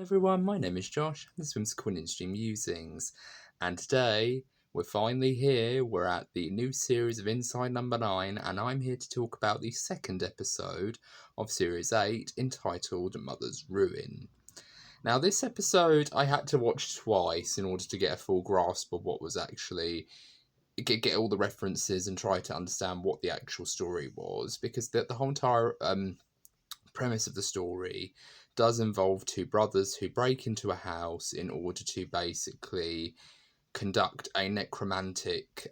Everyone, my name is Josh, and this is WHIMS Inside Musings, and today we're finally here. We're at the new series of Inside Number 9, and I'm here to talk about the second episode of Series 8, entitled Mother's Ruin. Now, this episode I had to watch twice in order to get a full grasp of what was actually... get all the references and try to understand what the actual story was, because the whole entire premise of the story does involve two brothers who break into a house in order to basically conduct a necromantic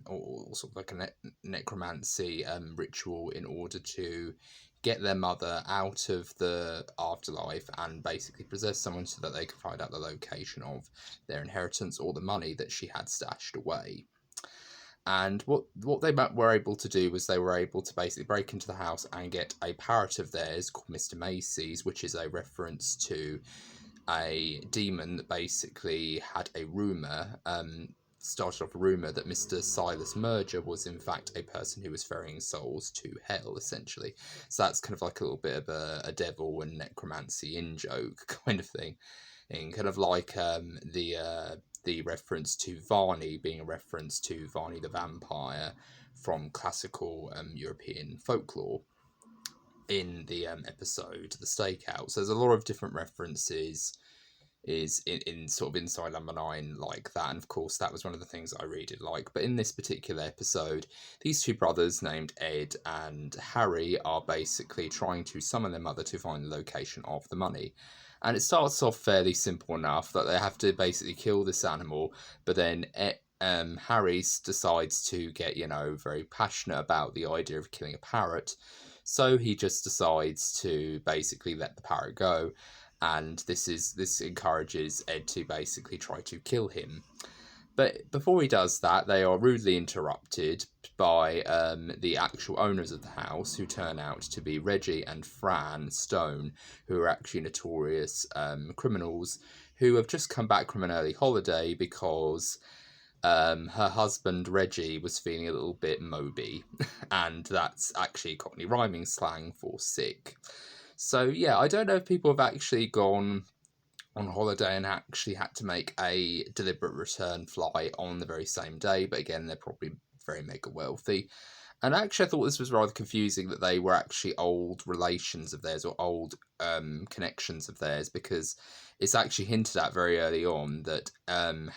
or sort of like a necromancy ritual in order to get their mother out of the afterlife and basically possess someone so that they can find out the location of their inheritance or the money that she had stashed away. And what they were able to do was they were able to basically break into the house and get a parrot of theirs called Mr. Macy's, which is a reference to a demon that basically had a rumour, started off a rumour that Mr. Silas Merger was in fact a person who was ferrying souls to hell, essentially. So that's kind of like a little bit of a devil and necromancy in-joke kind of thing. And kind of like the reference to Varney being a reference to Varney the vampire from classical European folklore in the episode The Stakeout. So there's a lot of different references in sort of Inside Number 9 like that, and of course that was one of the things I really did like. But in this particular episode, these two brothers named Ed and Harry are basically trying to summon their mother to find the location of the money. And it starts off fairly simple enough that they have to basically kill this animal, but then Harry decides to get, very passionate about the idea of killing a parrot. So he just decides to basically let the parrot go. And this encourages Ed to basically try to kill him. But before he does that, they are rudely interrupted by the actual owners of the house, who turn out to be Reggie and Fran Stone, who are actually notorious criminals who have just come back from an early holiday because her husband Reggie was feeling a little bit moby, and that's actually Cockney rhyming slang for sick. So yeah, I don't know if people have actually gone on holiday and actually had to make a deliberate return flight on the very same day, but again, they're probably very mega wealthy. And actually I thought this was rather confusing that they were actually old relations of theirs or old connections of theirs, because it's actually hinted at very early on that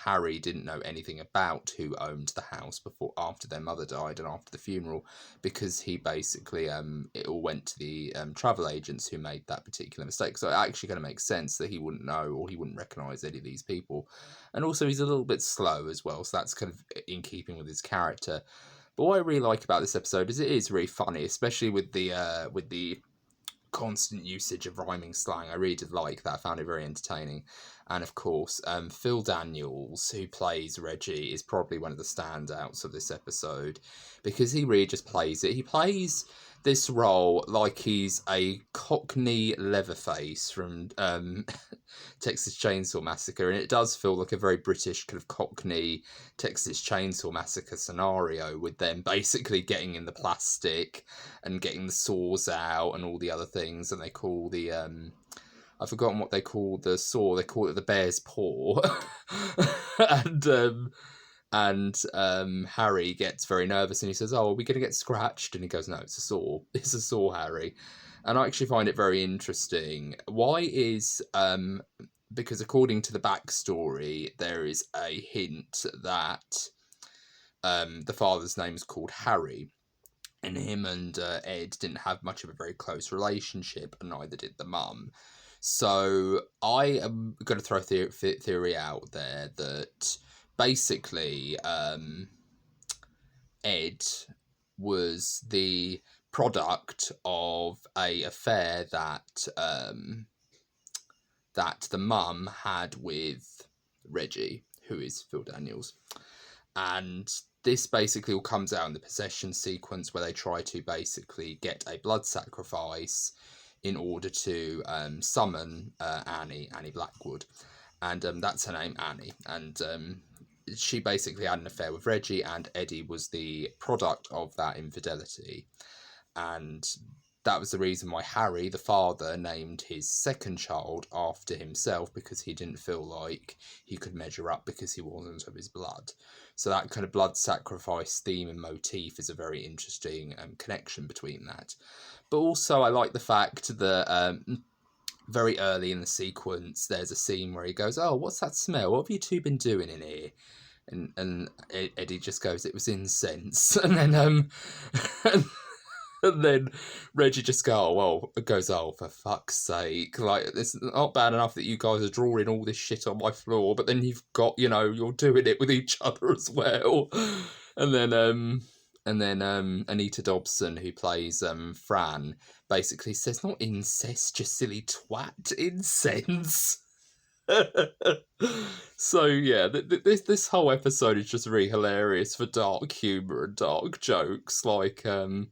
Harry didn't know anything about who owned the house after their mother died and after the funeral, because he basically it all went to the travel agents who made that particular mistake. So it actually kind of makes sense that he wouldn't know or he wouldn't recognise any of these people. And also he's a little bit slow as well, so that's kind of in keeping with his character. But what I really like about this episode is it is really funny, especially with the constant usage of rhyming slang. I really did like that. I found it very entertaining. And of course, Phil Daniels, who plays Reggie, is probably one of the standouts of this episode, because he really just plays it. He plays this role like he's a Cockney Leatherface from Texas Chainsaw Massacre, and it does feel like a very British kind of Cockney Texas Chainsaw Massacre scenario, with them basically getting in the plastic and getting the saws out and all the other things, and they call the I've forgotten what they call the saw. They call it the bear's paw. and Harry gets very nervous and he says, "Oh, are we going to get scratched?" And he goes, "No, it's a saw. It's a saw, Harry." And I actually find it very interesting. Why is because according to the backstory, there is a hint that the father's name is called Harry, and him and Ed didn't have much of a very close relationship, and neither did the mum. So I am going to throw a theory out there that basically Ed was the product of a affair that that the mum had with Reggie, who is Phil Daniels. And this basically all comes out in the possession sequence, where they try to basically get a blood sacrifice in order to summon Annie Blackwood. And that's her name, Annie. And she basically had an affair with Reggie, and Eddie was the product of that infidelity. And that was the reason why Harry, the father, named his second child after himself, because he didn't feel like he could measure up because he wasn't of his blood. So that kind of blood sacrifice theme and motif is a very interesting connection between that. But also I like the fact that very early in the sequence there's a scene where he goes, "Oh, what's that smell? What have you two been doing in here?" And Eddie just goes, "It was incense." And then and then Reggie just goes, "Oh, for fuck's sake. Like, it's not bad enough that you guys are drawing all this shit on my floor, but then you've got, you're doing it with each other as well." And then Anita Dobson, who plays Fran, basically says, "Not incest, you silly twat, incense." So yeah, this whole episode is just really hilarious for dark humour and dark jokes, like that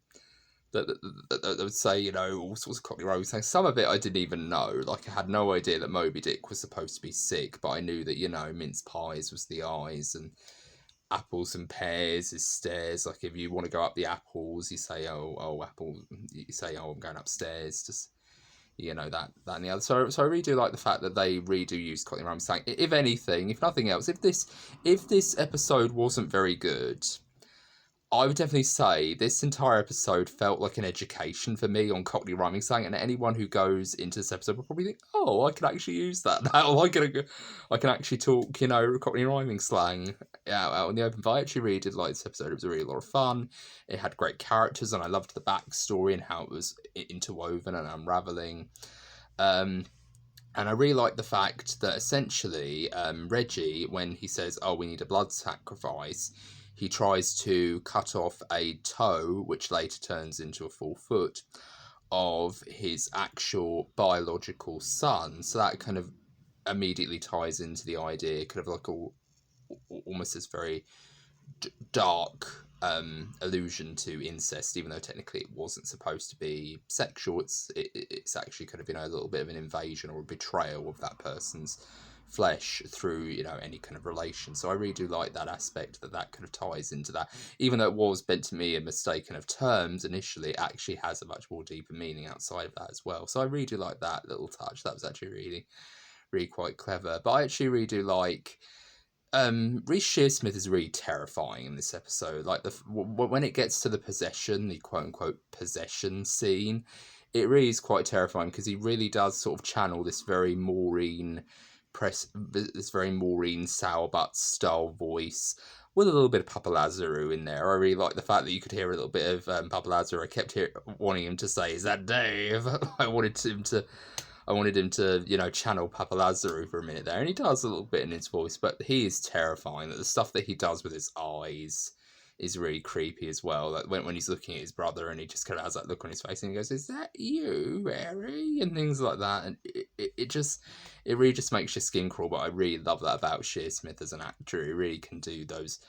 would say, all sorts of Cockney rhyming things. Some of it I didn't even know. Like, I had no idea that Moby Dick was supposed to be sick, but I knew that, mince pies was the eyes, and apples and pears is stairs. Like, if you want to go up the apples, you say, oh, apple. You say, "Oh, I'm going upstairs." Just, that and the other. So I really do like the fact that they really do use Cockney rhyming slang. If anything, if nothing else, if this episode wasn't very good, I would definitely say this entire episode felt like an education for me on Cockney rhyming slang, and anyone who goes into this episode will probably think, "Oh, I can actually use that now. I can actually talk, Cockney rhyming slang out in the open." But I actually really did like this episode. It was really a lot of fun. It had great characters, and I loved the backstory and how it was interwoven and unraveling. And I really like the fact that essentially Reggie, when he says, "Oh, we need a blood sacrifice," he tries to cut off a toe, which later turns into a full foot, of his actual biological son. So that kind of immediately ties into the idea, kind of like almost this very dark allusion to incest, even though technically it wasn't supposed to be sexual. It's actually kind of, a little bit of an invasion or a betrayal of that person's flesh through any kind of relation. So I really do like that aspect, that kind of ties into that, even though it was meant to me a mistaken of terms initially. It actually has a much more deeper meaning outside of that as well. So I really do like that little touch. That was actually really, really quite clever. But I actually really do like Reece Shearsmith is really terrifying in this episode. Like, when it gets to the possession, the quote-unquote possession scene, it really is quite terrifying, because he really does sort of channel this very Maureen Sourbutt style voice with a little bit of Papa Lazarou in there. I really like the fact that you could hear a little bit of Papa Lazarou. I kept wanting him to say, "Is that Dave?" I wanted him to, channel Papa Lazarou for a minute there, and he does a little bit in his voice, but he is terrifying. That the stuff that he does with his eyes is really creepy as well. Like when he's looking at his brother, and he just kind of has that look on his face, and he goes, "Is that you, Harry?" and things like that, and it really just makes your skin crawl. But I really love that about Shearsmith as an actor. He really can do those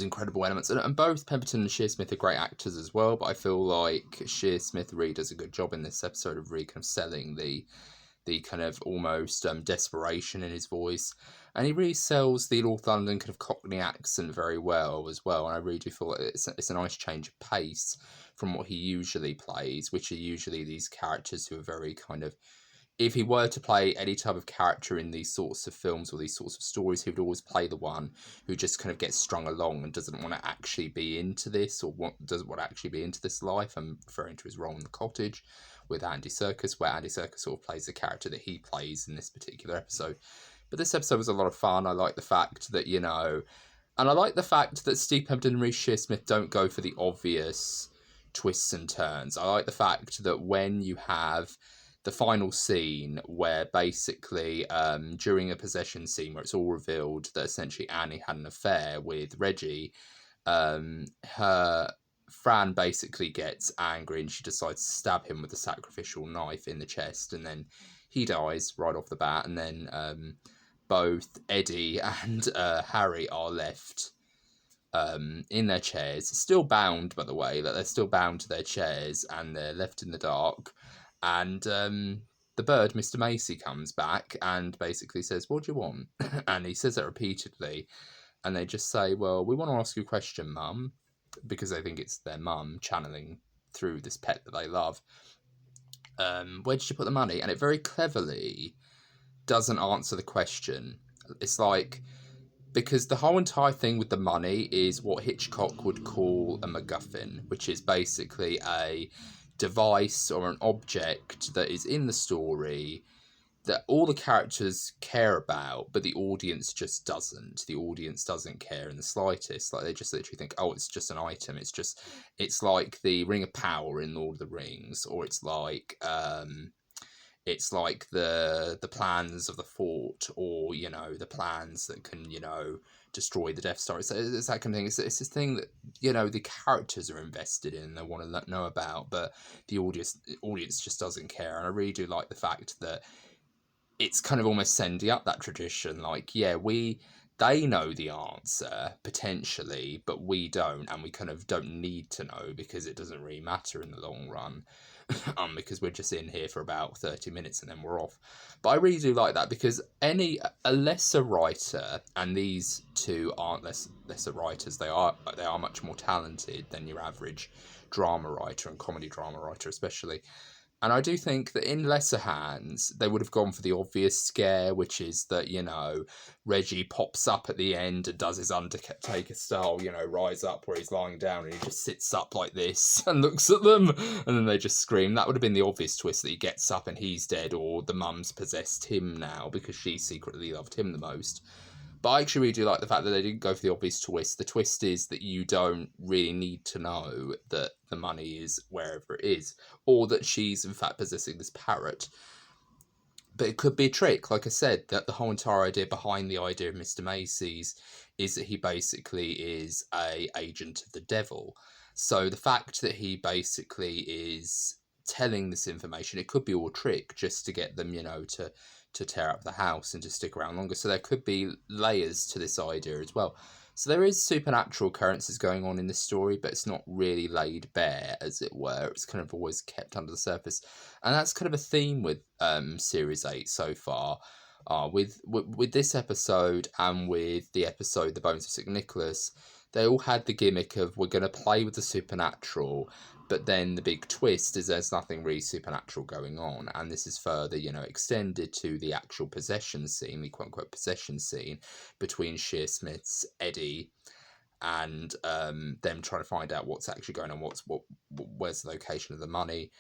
incredible elements, and both Pemberton and Shearsmith are great actors as well, but I feel like Shearsmith really does a good job in this episode of really kind of selling the kind of almost desperation in his voice, and he really sells the North London kind of Cockney accent very well as well, and I really do feel like it's a nice change of pace from what he usually plays, which are usually these characters who are very kind of, if he were to play any type of character in these sorts of films or these sorts of stories, he would always play the one who just kind of gets strung along and doesn't want to actually be into this, or doesn't want to actually be into this life. I'm referring to his role in The Cottage with Andy Serkis, where Andy Serkis sort of plays the character that he plays in this particular episode. But this episode was a lot of fun. I like the fact that, and I like the fact that Steve Pemberton and Reece Shearsmith don't go for the obvious twists and turns. I like the fact that when you have the final scene where basically during a possession scene where it's all revealed that essentially Annie had an affair with Reggie, her Fran basically gets angry and she decides to stab him with a sacrificial knife in the chest, and then he dies right off the bat, and then both Eddie and Harry are left in their chairs, still bound, by the way, that they're still bound to their chairs, and they're left in the dark. And the bird, Mr. Macy, comes back and basically says, "What do you want?" And he says that repeatedly, and they just say, "Well, we want to ask you a question, Mum," because they think it's their mum channeling through this pet that they love. Where did you put the money? And it very cleverly doesn't answer the question. It's like, because the whole entire thing with the money is what Hitchcock would call a MacGuffin, which is basically a device or an object that is in the story that all the characters care about, but the audience just doesn't. The audience doesn't care in the slightest. Like, they just literally think, oh, it's just an item. It's like the Ring of Power in Lord of the Rings, or it's like the plans of the fort, or, you know, the plans that can, you know, destroy the Death Star. It's that kind of thing. It's this thing that, you know, the characters are invested in and they want to know about, but the audience just doesn't care. And I really do like the fact that it's kind of almost sending up that tradition. Like, yeah, they know the answer potentially, but we don't, and we kind of don't need to know because it doesn't really matter in the long run. Because we're just in here for about 30 minutes and then we're off. But I really do like that, because a lesser writer, and these two aren't lesser writers, they are much more talented than your average drama writer, and comedy drama writer especially. And I do think that in lesser hands, they would have gone for the obvious scare, which is that, you know, Reggie pops up at the end and does his Undertaker style, you know, rise up where he's lying down and he just sits up like this and looks at them, and then they just scream. That would have been the obvious twist, that he gets up and he's dead, or the mum's possessed him now because she secretly loved him the most. But I actually really do like the fact that they didn't go for the obvious twist. The twist is that you don't really need to know that the money is wherever it is, or that she's in fact possessing this parrot. But it could be a trick. Like I said, that the whole entire idea behind the idea of Mr. Macy's is that he basically is a agent of the devil. So the fact that he basically is telling this information, it could be all a trick just to get them, you know, to tear up the house and to stick around longer. So there could be layers to this idea as well. So there is supernatural occurrences going on in this story, but it's not really laid bare, as it were. It's kind of always kept under the surface. And that's kind of a theme with Series 8 so far. With this episode and with the episode The Bones of St. Nicholas, they all had the gimmick of, we're going to play with the supernatural, but then the big twist is there's nothing really supernatural going on. And this is further, you know, extended to the actual possession scene, the quote-unquote possession scene between Shearsmith's Eddie and them trying to find out what's actually going on, where's the location of the money.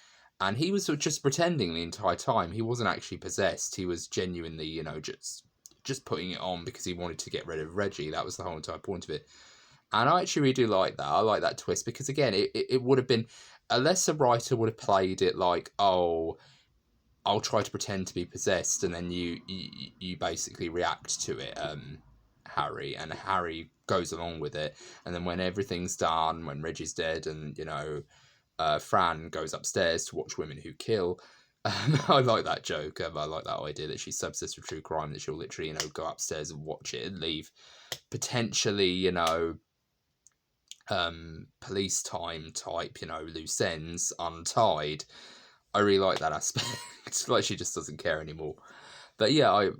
And he was sort of just pretending the entire time. He wasn't actually possessed. He was genuinely, you know, just putting it on because he wanted to get rid of Reggie. That was the whole entire point of it. And I actually really do like that. I like that twist because, again, it would have been, a lesser writer would have played it like, oh, I'll try to pretend to be possessed, and then you basically react to it, Harry. And Harry goes along with it. And then when everything's done, when Reggie's dead and, you know, Fran goes upstairs to watch Women Who Kill. I like that joke. I like that idea that she's so obsessed with true crime that she'll literally, you know, go upstairs and watch it and leave potentially, you know, police time type, you know, loose ends untied. I really like that aspect. It's like she just doesn't care anymore. But yeah, I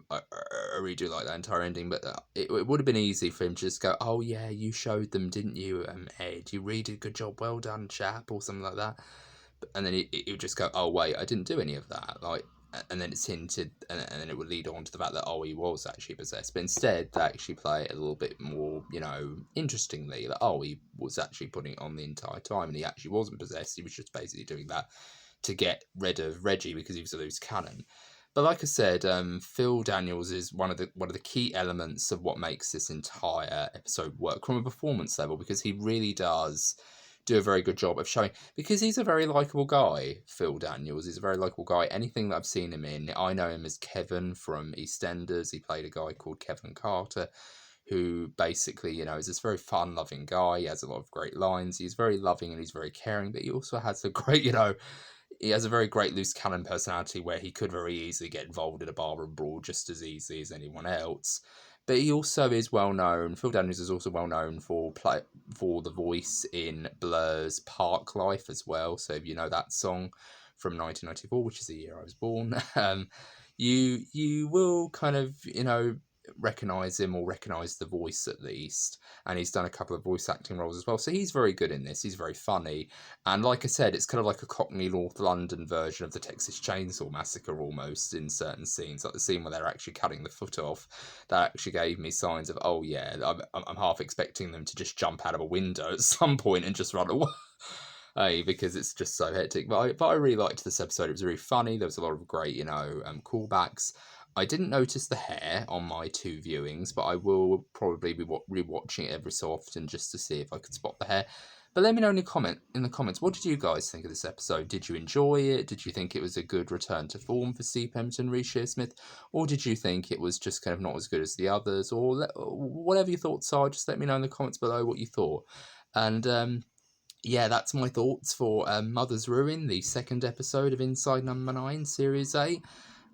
really do like that entire ending. But it would have been easy for him to just go, oh yeah, you showed them, didn't you, Ed? You really did a good job, well done, chap, or something like that. And then it would just go, oh wait, I didn't do any of that. Like, and then it's hinted, and then it would lead on to the fact that, oh, he was actually possessed. But instead, they actually play it a little bit more, you know, interestingly. That, oh, he was actually putting it on the entire time, and he actually wasn't possessed. He was just basically doing that to get rid of Reggie because he was a loose cannon. But like I said, Phil Daniels is one of the key elements of what makes this entire episode work from a performance level, because he really does do a very good job of showing, because he's a very likeable guy. Phil Daniels, he's a very likeable guy. Anything that I've seen him in, I know him as Kevin from EastEnders. He played a guy called Kevin Carter, who basically, you know, is this very fun-loving guy. He has a lot of great lines. He's very loving and he's very caring, but he also has a great, you know, he has a very great loose cannon personality where he could very easily get involved in a barroom brawl just as easily as anyone else. But he also is well known. Phil Daniels is also well known for the voice in Blur's Park Life as well. So if you know that song from 1994, which is the year I was born, you will kind of, you know, recognise him or recognise the voice at least. And he's done a couple of voice acting roles as well. So he's very good in this. He's very funny. And like I said, it's kind of like a Cockney North London version of the Texas Chainsaw Massacre almost in certain scenes. Like the scene where they're actually cutting the foot off. That actually gave me signs of, oh yeah, I'm half expecting them to just jump out of a window at some point and just run away. Because it's just so hectic. But I really liked this episode. It was really funny. There was a lot of great, callbacks. I didn't notice the hair on my 2 viewings, but I will probably be rewatching it every so often just to see if I could spot the hair. But let me know in the comments, what did you guys think of this episode? Did you enjoy it? Did you think it was a good return to form for C. Pemberton, Reece, Shearsmith? Or did you think it was just kind of not as good as the others? Or whatever your thoughts are, just let me know in the comments below what you thought. And yeah, that's my thoughts for Mother's Ruin, the 2nd episode of Inside Number 9, Series 8.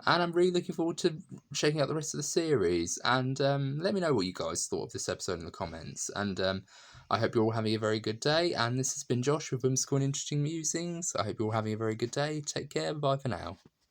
And I'm really looking forward to checking out the rest of the series. And let me know what you guys thought of this episode in the comments. And I hope you're all having a very good day. And this has been Josh with Whimsical and Interesting Musings. I hope you're all having a very good day. Take care. Bye for now.